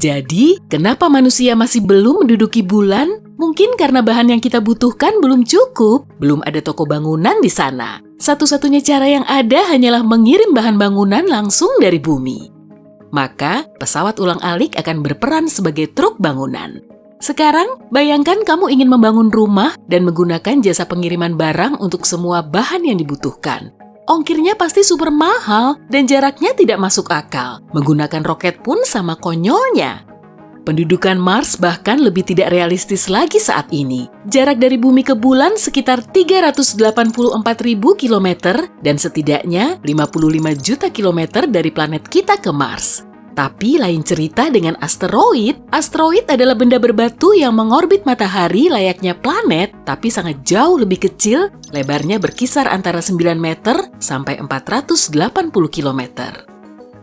Jadi, kenapa manusia masih belum menduduki bulan? Mungkin karena bahan yang kita butuhkan belum cukup, belum ada toko bangunan di sana. Satu-satunya cara yang ada hanyalah mengirim bahan bangunan langsung dari bumi. Maka, pesawat ulang-alik akan berperan sebagai truk bangunan. Sekarang, bayangkan kamu ingin membangun rumah dan menggunakan jasa pengiriman barang untuk semua bahan yang dibutuhkan. Ongkirnya pasti super mahal dan jaraknya tidak masuk akal. Menggunakan roket pun sama konyolnya. Pendudukan Mars bahkan lebih tidak realistis lagi saat ini. Jarak dari bumi ke bulan sekitar 384.000 km dan setidaknya 55 juta kilometer dari planet kita ke Mars. Tapi lain cerita dengan asteroid. Asteroid adalah benda berbatu yang mengorbit matahari layaknya planet, tapi sangat jauh lebih kecil, lebarnya berkisar antara 9 meter sampai 480 km.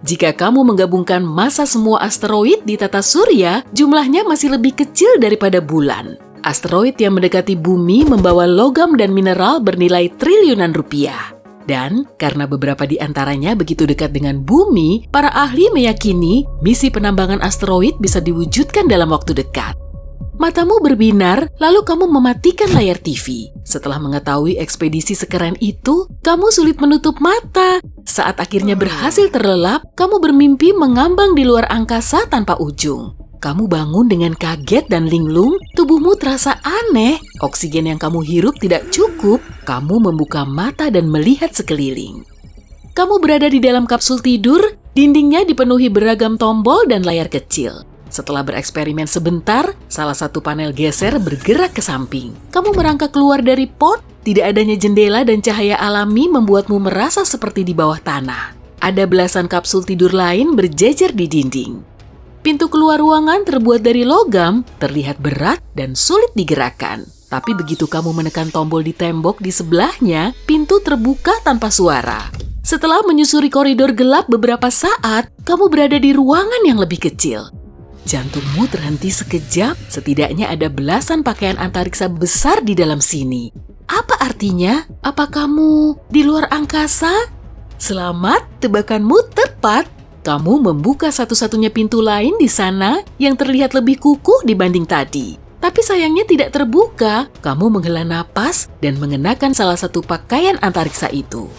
Jika kamu menggabungkan massa semua asteroid di tata surya, jumlahnya masih lebih kecil daripada bulan. Asteroid yang mendekati bumi membawa logam dan mineral bernilai triliunan rupiah. Dan karena beberapa di antaranya begitu dekat dengan bumi, para ahli meyakini misi penambangan asteroid bisa diwujudkan dalam waktu dekat. Matamu berbinar, lalu kamu mematikan layar TV. Setelah mengetahui ekspedisi sekeren itu, kamu sulit menutup mata. Saat akhirnya berhasil terlelap, kamu bermimpi mengambang di luar angkasa tanpa ujung. Kamu bangun dengan kaget dan linglung, tubuhmu terasa aneh, oksigen yang kamu hirup tidak cukup, kamu membuka mata dan melihat sekeliling. Kamu berada di dalam kapsul tidur, dindingnya dipenuhi beragam tombol dan layar kecil. Setelah bereksperimen sebentar, salah satu panel geser bergerak ke samping. Kamu merangkak keluar dari pot, tidak adanya jendela dan cahaya alami membuatmu merasa seperti di bawah tanah. Ada belasan kapsul tidur lain berjejer di dinding. Pintu keluar ruangan terbuat dari logam, terlihat berat dan sulit digerakkan. Tapi begitu kamu menekan tombol di tembok di sebelahnya, pintu terbuka tanpa suara. Setelah menyusuri koridor gelap beberapa saat, kamu berada di ruangan yang lebih kecil. Jantungmu terhenti sekejap, setidaknya ada belasan pakaian antariksa besar di dalam sini. Apa artinya? Apa kamu di luar angkasa? Selamat, tebakanmu tepat. Kamu membuka satu-satunya pintu lain di sana yang terlihat lebih kukuh dibanding tadi. Tapi sayangnya tidak terbuka. Kamu menghela napas dan mengenakan salah satu pakaian antariksa itu.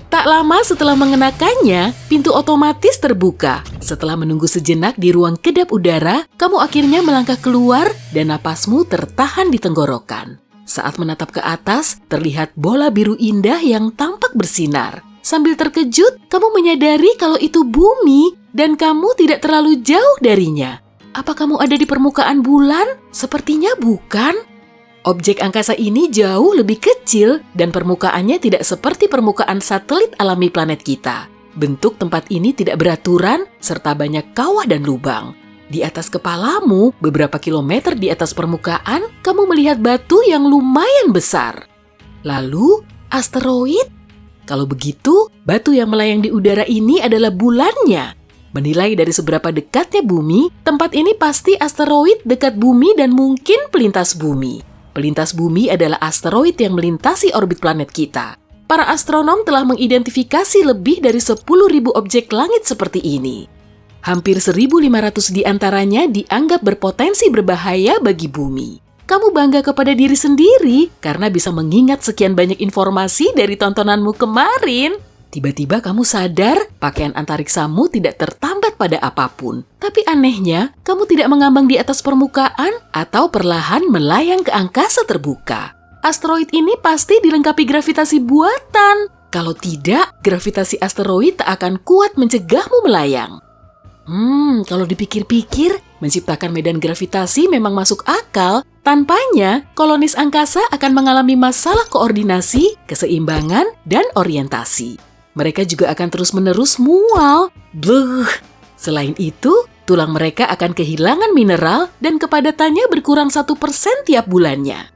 Tak lama setelah mengenakannya, pintu otomatis terbuka. Setelah menunggu sejenak di ruang kedap udara, kamu akhirnya melangkah keluar dan napasmu tertahan di tenggorokan. Saat menatap ke atas, terlihat bola biru indah yang tampak bersinar. Sambil terkejut, kamu menyadari kalau itu bumi dan kamu tidak terlalu jauh darinya. Apa kamu ada di permukaan bulan? Sepertinya bukan. Objek angkasa ini jauh lebih kecil dan permukaannya tidak seperti permukaan satelit alami planet kita. Bentuk tempat ini tidak beraturan serta banyak kawah dan lubang. Di atas kepalamu, beberapa kilometer di atas permukaan, kamu melihat batu yang lumayan besar. Lalu, asteroid? Kalau begitu, batu yang melayang di udara ini adalah bulannya. Menilai dari seberapa dekatnya bumi, tempat ini pasti asteroid dekat bumi dan mungkin pelintas bumi. Pelintas bumi adalah asteroid yang melintasi orbit planet kita. Para astronom telah mengidentifikasi lebih dari 10.000 objek langit seperti ini. Hampir 1.500 di antaranya dianggap berpotensi berbahaya bagi bumi. Kamu bangga kepada diri sendiri karena bisa mengingat sekian banyak informasi dari tontonanmu kemarin. Tiba-tiba kamu sadar pakaian antariksamu tidak tertambat pada apapun. Tapi anehnya, kamu tidak mengambang di atas permukaan atau perlahan melayang ke angkasa terbuka. Asteroid ini pasti dilengkapi gravitasi buatan. Kalau tidak, gravitasi asteroid tak akan kuat mencegahmu melayang. Kalau dipikir-pikir, menciptakan medan gravitasi memang masuk akal. Tanpanya, kolonis angkasa akan mengalami masalah koordinasi, keseimbangan, dan orientasi. Mereka juga akan terus-menerus mual. Bluh. Selain itu, tulang mereka akan kehilangan mineral dan kepadatannya berkurang 1% tiap bulannya.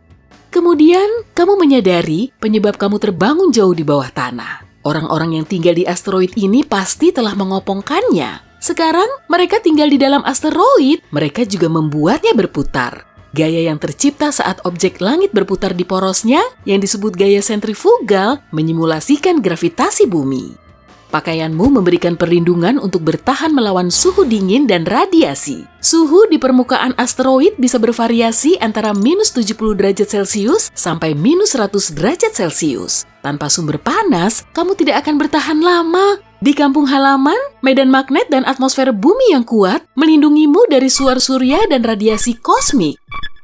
Kemudian, kamu menyadari penyebab kamu terbangun jauh di bawah tanah. Orang-orang yang tinggal di asteroid ini pasti telah mengopongkannya. Sekarang, mereka tinggal di dalam asteroid. Mereka juga membuatnya berputar. Gaya yang tercipta saat objek langit berputar di porosnya, yang disebut gaya sentrifugal, menyimulasikan gravitasi bumi. Pakaianmu memberikan perlindungan untuk bertahan melawan suhu dingin dan radiasi. Suhu di permukaan asteroid bisa bervariasi antara minus 70 derajat Celcius sampai minus 100 derajat Celcius. Tanpa sumber panas, kamu tidak akan bertahan lama. Di kampung halaman, medan magnet dan atmosfer bumi yang kuat melindungimu dari suar surya dan radiasi kosmik.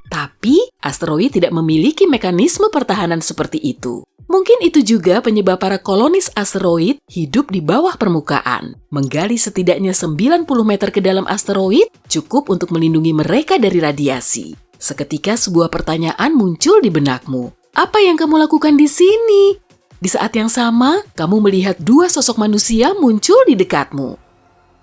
Tapi, asteroid tidak memiliki mekanisme pertahanan seperti itu. Mungkin itu juga penyebab para kolonis asteroid hidup di bawah permukaan. Menggali setidaknya 90 meter ke dalam asteroid cukup untuk melindungi mereka dari radiasi. Seketika sebuah pertanyaan muncul di benakmu. Apa yang kamu lakukan di sini? Di saat yang sama, kamu melihat dua sosok manusia muncul di dekatmu.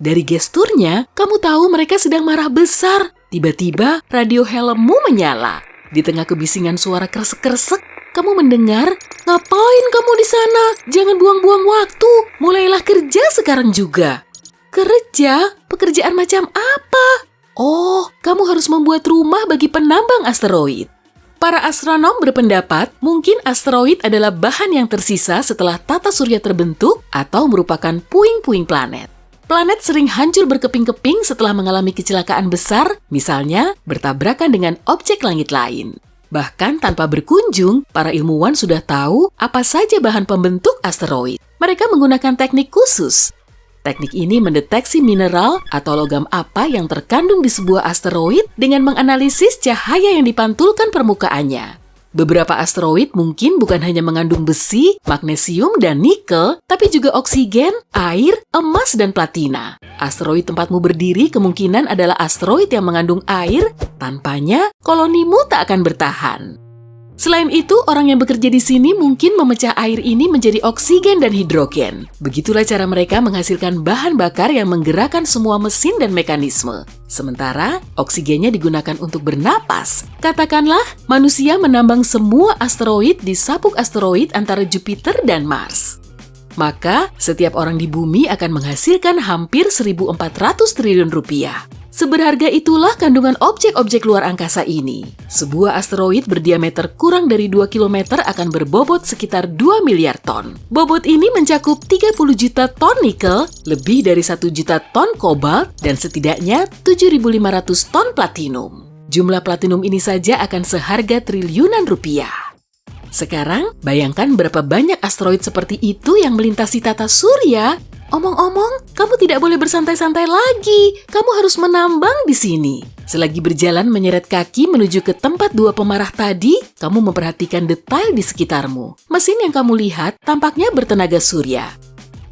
Dari gesturnya, kamu tahu mereka sedang marah besar. Tiba-tiba, radio helmmu menyala. Di tengah kebisingan suara kresek-kresek, kamu mendengar, "Ngapain kamu di sana? Jangan buang-buang waktu. Mulailah kerja sekarang juga." Kerja? Pekerjaan macam apa? Oh, kamu harus membuat rumah bagi penambang asteroid. Para astronom berpendapat mungkin asteroid adalah bahan yang tersisa setelah tata surya terbentuk atau merupakan puing-puing planet. Planet sering hancur berkeping-keping setelah mengalami kecelakaan besar, misalnya bertabrakan dengan objek langit lain. Bahkan tanpa berkunjung, para ilmuwan sudah tahu apa saja bahan pembentuk asteroid. Mereka menggunakan teknik khusus. Teknik ini mendeteksi mineral atau logam apa yang terkandung di sebuah asteroid dengan menganalisis cahaya yang dipantulkan permukaannya. Beberapa asteroid mungkin bukan hanya mengandung besi, magnesium, dan nikel, tapi juga oksigen, air, emas, dan platina. Asteroid tempatmu berdiri kemungkinan adalah asteroid yang mengandung air, tanpanya kolonimu tak akan bertahan. Selain itu, orang yang bekerja di sini mungkin memecah air ini menjadi oksigen dan hidrogen. Begitulah cara mereka menghasilkan bahan bakar yang menggerakkan semua mesin dan mekanisme. Sementara, oksigennya digunakan untuk bernapas. Katakanlah, manusia menambang semua asteroid di sapuk asteroid antara Jupiter dan Mars. Maka, setiap orang di bumi akan menghasilkan hampir 1.400 triliun rupiah. Seberharga itulah kandungan objek-objek luar angkasa ini. Sebuah asteroid berdiameter kurang dari 2 km akan berbobot sekitar 2 miliar ton. Bobot ini mencakup 30 juta ton nikel, lebih dari 1 juta ton kobalt, dan setidaknya 7.500 ton platinum. Jumlah platinum ini saja akan seharga triliunan rupiah. Sekarang, bayangkan berapa banyak asteroid seperti itu yang melintasi tata surya. Omong-omong, kamu tidak boleh bersantai-santai lagi. Kamu harus menambang di sini. Selagi berjalan menyeret kaki menuju ke tempat dua pemarah tadi, kamu memperhatikan detail di sekitarmu. Mesin yang kamu lihat tampaknya bertenaga surya.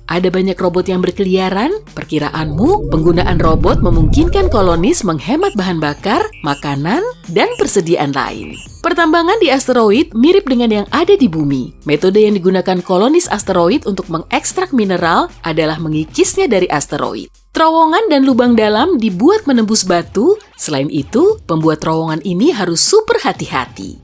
Ada banyak robot yang berkeliaran. Perkiraanmu, penggunaan robot memungkinkan kolonis menghemat bahan bakar, makanan, dan persediaan lain. Pertambangan di asteroid mirip dengan yang ada di bumi. Metode yang digunakan kolonis asteroid untuk mengekstrak mineral adalah mengikisnya dari asteroid. Terowongan dan lubang dalam dibuat menembus batu. Selain itu, pembuat terowongan ini harus super hati-hati.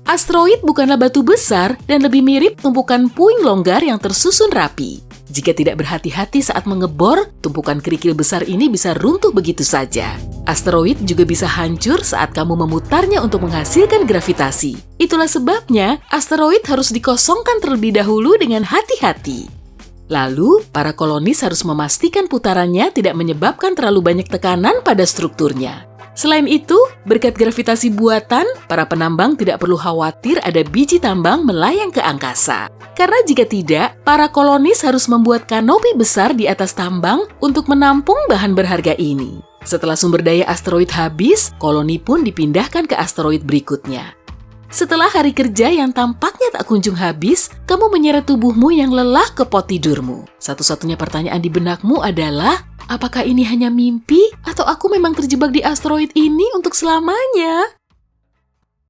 Asteroid bukanlah batu besar dan lebih mirip tumpukan puing longgar yang tersusun rapi. Jika tidak berhati-hati saat mengebor, tumpukan kerikil besar ini bisa runtuh begitu saja. Asteroid juga bisa hancur saat kamu memutarnya untuk menghasilkan gravitasi. Itulah sebabnya asteroid harus dikosongkan terlebih dahulu dengan hati-hati. Lalu, para kolonis harus memastikan putarannya tidak menyebabkan terlalu banyak tekanan pada strukturnya. Selain itu, berkat gravitasi buatan, para penambang tidak perlu khawatir ada biji tambang melayang ke angkasa. Karena jika tidak, para kolonis harus membuat kanopi besar di atas tambang untuk menampung bahan berharga ini. Setelah sumber daya asteroid habis, koloni pun dipindahkan ke asteroid berikutnya. Setelah hari kerja yang tampaknya tak kunjung habis, kamu menyeret tubuhmu yang lelah ke pot tidurmu. Satu-satunya pertanyaan di benakmu adalah, apakah ini hanya mimpi atau aku memang terjebak di asteroid ini untuk selamanya?